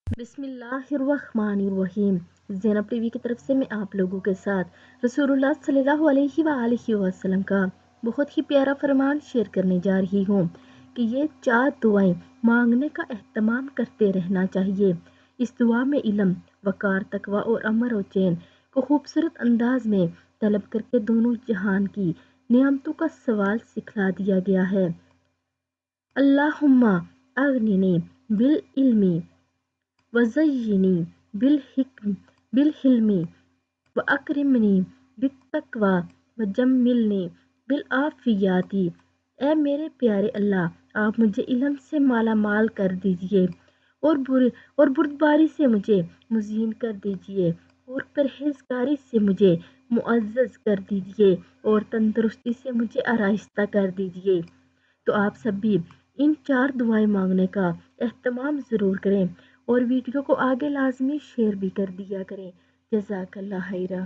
بسم اللہ الرحمن الرحیم۔ زینب ٹی وی کی طرف سے میں آپ لوگوں کے ساتھ رسول اللہ صلی اللہ علیہ وآلہ وسلم کا بہت ہی پیارا فرمان شیئر کرنے جا رہی ہوں کہ یہ 4 دعائیں مانگنے کا اہتمام کرتے رہنا چاہیے۔ اس دعا میں علم، وقار، تقوی اور امن و چین کو خوبصورت انداز میں طلب کر کے دونوں جہان کی نعمتوں کا سوال سکھلا دیا گیا ہے۔ اللہم اغننی بالعلم وزینی بالحلم واکرمنی بالتقوی وجملنی بالعافیت۔ اے میرے پیارے اللہ، آپ مجھے علم سے مالا مال کر دیجئے اور بردباری سے مجھے مزین کر دیجئے اور پرہیزگاری سے مجھے معزز کر دیجئے اور تندرستی سے مجھے آرائستہ کر دیجئے۔ تو آپ سب بھی ان 4 دعائیں مانگنے کا اہتمام ضرور کریں اور ویڈیو کو آگے لازمی شیئر بھی کر دیا کریں۔ جزاک اللہ خیرہ۔